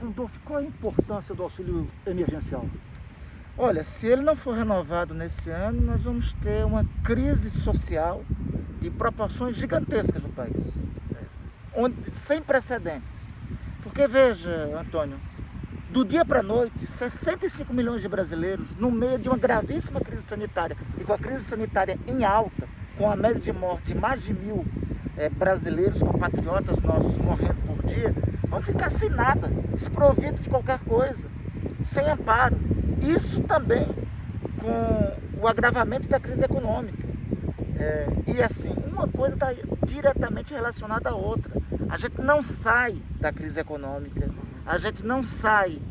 Randolfo, qual a importância do auxílio emergencial? Olha, se ele não for renovado nesse ano, nós vamos ter uma crise social de proporções gigantescas no país, sem precedentes. Porque veja, Antônio, do dia para a noite, 65 milhões de brasileiros, no meio de uma gravíssima crise sanitária, e com a crise sanitária em alta, com a média de morte de mais de 1.000 brasileiros, compatriotas nossos morrendo por dia, vão ficar sem nada, desprovidos de qualquer coisa, sem amparo. Isso também com o agravamento da crise econômica. E assim, uma coisa está diretamente relacionada à outra. A gente não sai da crise econômica, a gente não sai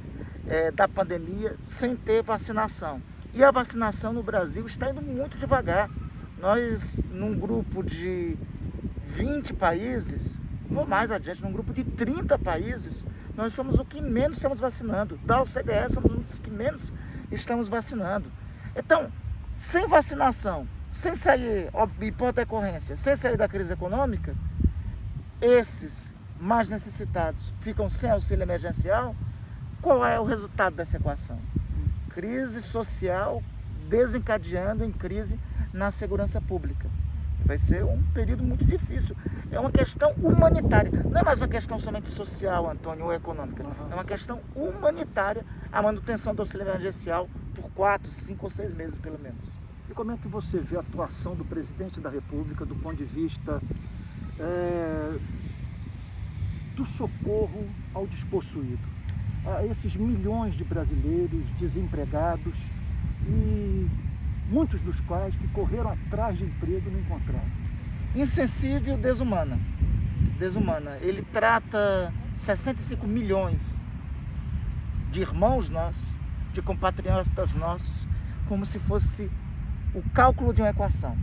da pandemia sem ter vacinação. E a vacinação no Brasil está indo muito devagar. Nós, num grupo de 20 países, ou mais adiante, num grupo de 30 países, nós somos o que menos estamos vacinando. Da OCDE, somos um dos que menos estamos vacinando. Então, sem vacinação, sem sair, e por decorrência, sem sair da crise econômica, esses mais necessitados ficam sem auxílio emergencial. Qual é o resultado dessa equação? Crise social desencadeando em crise na segurança pública. Vai ser um período muito difícil. É uma questão humanitária. Não é mais uma questão somente social, Antônio, ou econômica. É uma questão humanitária a manutenção do auxílio emergencial por 4, 5 ou 6 meses, pelo menos. E como é que você vê a atuação do presidente da República do ponto de vista do socorro ao despossuído? A esses milhões de brasileiros desempregados e muitos dos quais que correram atrás de emprego e não encontraram. Insensível, desumana. Ele trata 65 milhões de irmãos nossos, de compatriotas nossos, como se fosse o cálculo de uma equação,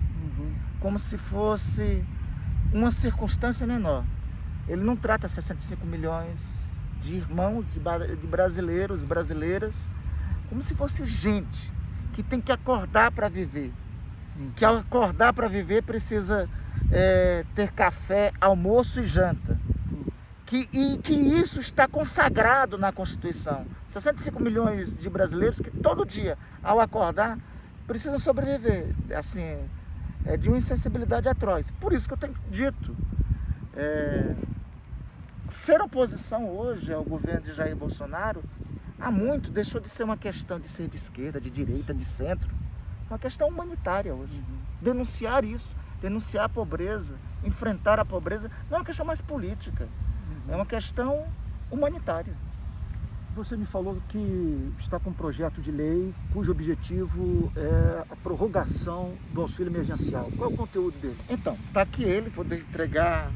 como se fosse uma circunstância menor. Ele não trata 65 milhões de irmãos, de brasileiros e brasileiras, como se fosse gente que tem que acordar para viver. Que ao acordar para viver precisa ter café, almoço e janta. E que isso está consagrado na Constituição. 65 milhões de brasileiros que todo dia, ao acordar, precisam sobreviver. Assim, de uma insensibilidade atroz. Por isso que eu tenho dito, ser oposição hoje ao governo de Jair Bolsonaro, há muito deixou de ser uma questão de ser de esquerda, de direita, de centro. É uma questão humanitária hoje. Denunciar isso, denunciar a pobreza, enfrentar a pobreza, não é uma questão mais política. É uma questão humanitária. Você me falou que está com um projeto de lei cujo objetivo é a prorrogação do auxílio emergencial. Qual é o conteúdo dele? Então, está aqui ele, vou entregar,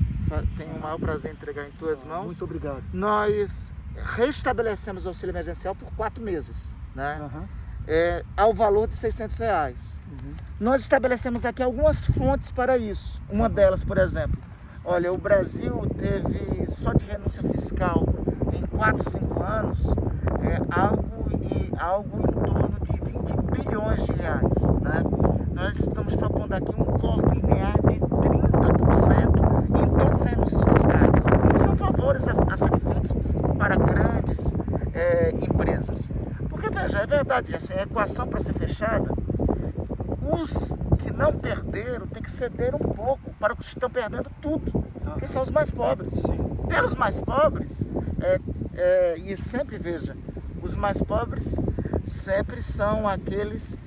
tenho o maior prazer em entregar em tuas mãos. Muito obrigado. Nós restabelecemos o auxílio emergencial por 4 meses, né? Ao valor de R$600. Nós estabelecemos aqui algumas fontes para isso. Uma delas, por exemplo, olha, o Brasil teve só de renúncia fiscal em 4, 5 anos algo em torno de 20 bilhões de reais, né? Nós estamos propondo aqui um corte linear de 30% em todas as renúncias fiscais. São favores a serem feitos para grandes empresas. Porque, veja, é verdade, assim, a equação para ser fechada, os que não perderam têm que ceder um pouco para os que estão perdendo tudo, que são os mais pobres. Pelos mais pobres, e sempre, veja, os mais pobres sempre são aqueles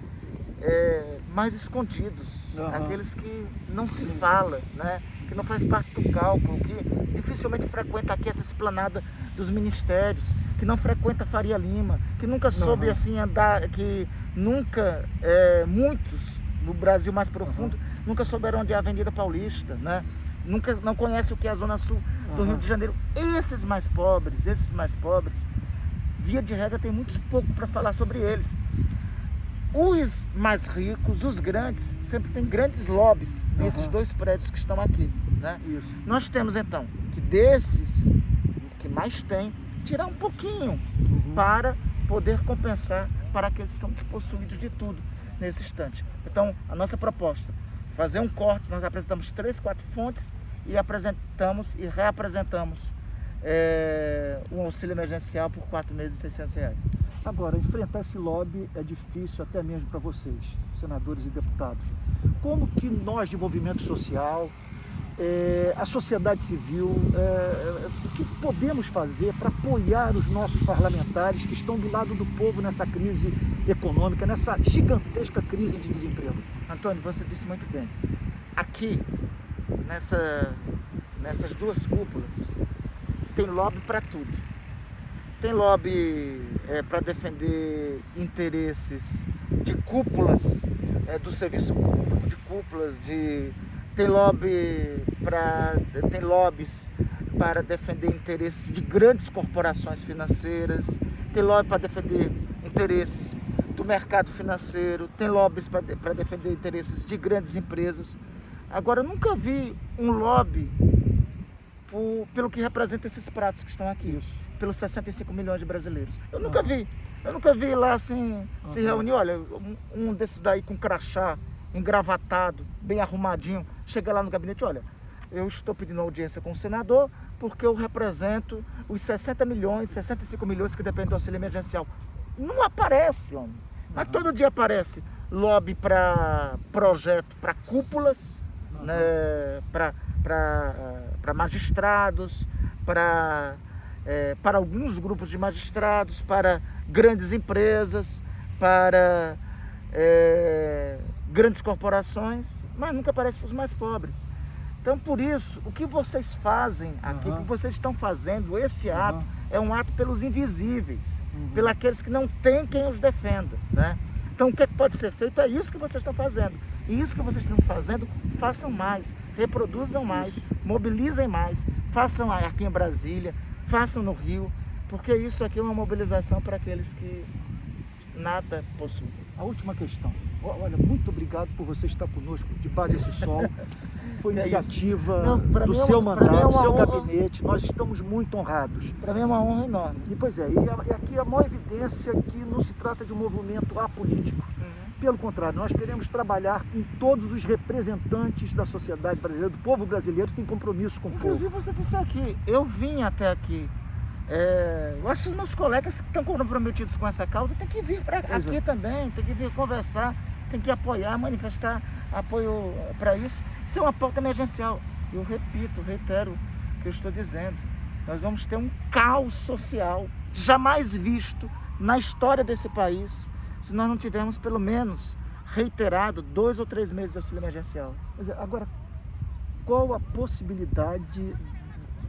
mais escondidos, aqueles que não se fala, né? Que não faz parte do cálculo, que dificilmente frequenta aqui essa esplanada dos ministérios, que não frequenta Faria Lima, que nunca soube assim andar, que nunca, muitos no Brasil mais profundo, nunca souberam onde é a Avenida Paulista, né? Não conhecem o que é a Zona Sul do Rio de Janeiro. Esses mais pobres, via de regra tem muito pouco para falar sobre eles. Os mais ricos, os grandes, sempre tem grandes lobbies nesses 2 prédios que estão aqui, né? Nós temos então que desses que mais tem, tirar um pouquinho para poder compensar para aqueles que estão despossuídos de tudo nesse instante. Então, a nossa proposta, fazer um corte, nós apresentamos 3, 4 fontes e apresentamos e reapresentamos um auxílio emergencial por 4 meses e R$600. Agora, enfrentar esse lobby é difícil até mesmo para vocês, senadores e deputados. Como que nós de movimento social, a sociedade civil, o que podemos fazer para apoiar os nossos parlamentares que estão do lado do povo nessa crise econômica, nessa gigantesca crise de desemprego? Antônio, você disse muito bem. Aqui, nessas duas cúpulas, tem lobby para tudo. Tem lobby para defender interesses de cúpulas, do serviço público, de cúpulas, tem lobbies para defender interesses de grandes corporações financeiras, tem lobby para defender interesses do mercado financeiro, tem lobbies para defender interesses de grandes empresas. Agora, eu nunca vi um lobby pelo que representa esses pratos que estão aqui, pelos 65 milhões de brasileiros. Eu nunca vi lá assim, se reunir, olha, um desses daí com crachá, engravatado, bem arrumadinho, chega lá no gabinete, olha, eu estou pedindo audiência com o senador porque eu represento os 65 milhões que dependem do auxílio emergencial. Não aparece, homem. Mas todo dia aparece lobby para projeto, para cúpulas, né, para magistrados, para alguns grupos de magistrados, para grandes empresas, para grandes corporações, mas nunca aparece para os mais pobres. Então, por isso, o que vocês fazem aqui, o que vocês estão fazendo, esse ato, é um ato pelos invisíveis, pelos aqueles que não têm quem os defenda, né? Então, o que pode ser feito é isso que vocês estão fazendo. E isso que vocês estão fazendo, façam mais, reproduzam mais, mobilizem mais, façam aqui em Brasília, façam no Rio, porque isso aqui é uma mobilização para aqueles que nada possuem. A última questão. Olha, muito obrigado por você estar conosco debaixo desse sol. Foi iniciativa do seu mandato, do seu gabinete. Nós estamos muito honrados. Para mim é uma honra enorme. E pois é, e aqui a maior evidência que não se trata de um movimento apolítico. Pelo contrário, nós queremos trabalhar com todos os representantes da sociedade brasileira, do povo brasileiro que tem compromisso com o povo. Inclusive você disse aqui, eu vim até aqui. Eu acho que os meus colegas que estão comprometidos com essa causa têm que vir para aqui também, tem que vir conversar, tem que apoiar, manifestar apoio para isso. Isso é uma pauta emergencial. Eu repito, reitero o que eu estou dizendo. Nós vamos ter um caos social jamais visto na história desse país, se nós não tivermos pelo menos reiterado 2 ou 3 meses de auxílio emergencial. Agora, qual a possibilidade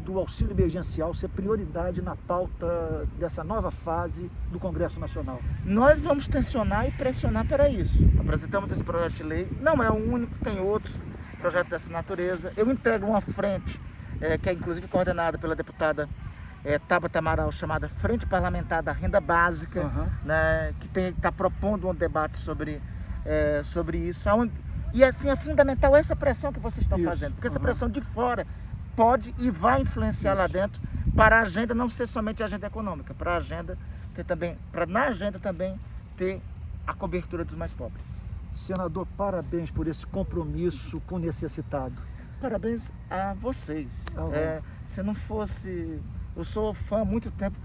do auxílio emergencial ser prioridade na pauta dessa nova fase do Congresso Nacional? Nós vamos tensionar e pressionar para isso. Apresentamos esse projeto de lei, não é o único, tem outros projetos dessa natureza. Eu integro uma frente, que é inclusive coordenada pela deputada Tabata Amaral, chamada Frente Parlamentar da Renda Básica, né, que está propondo um debate sobre isso. E assim, é fundamental essa pressão que vocês estão fazendo, porque essa pressão de fora pode e vai influenciar lá dentro para a agenda não ser somente a agenda econômica, para a agenda ter também, para na agenda também ter a cobertura dos mais pobres. Senador, parabéns por esse compromisso com o necessitado. Parabéns a vocês. Se não fosse, eu sou fã há muito tempo,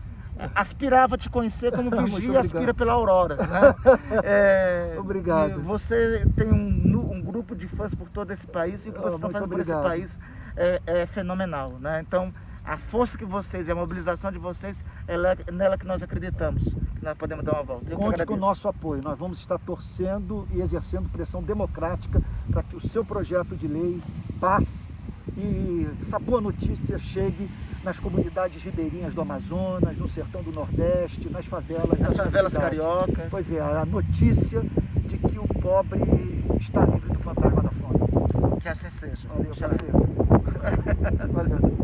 aspirava a te conhecer como vigia aspira pela aurora, né? Obrigado. Você tem um grupo de fãs por todo esse país, e o que vocês estão fazendo por esse país é fenomenal, né? Então, a força que vocês e a mobilização de vocês, é nela que nós acreditamos, que nós podemos dar uma volta. Conte com o nosso apoio. Nós vamos estar torcendo e exercendo pressão democrática para que o seu projeto de lei passe e essa boa notícia chegue nas comunidades ribeirinhas do Amazonas, no sertão do Nordeste, nas favelas. Nas favelas cariocas. Pois é, a notícia de que o pobre está livre do fantasma da fome. Que assim seja. Valeu, parceiro. Valeu.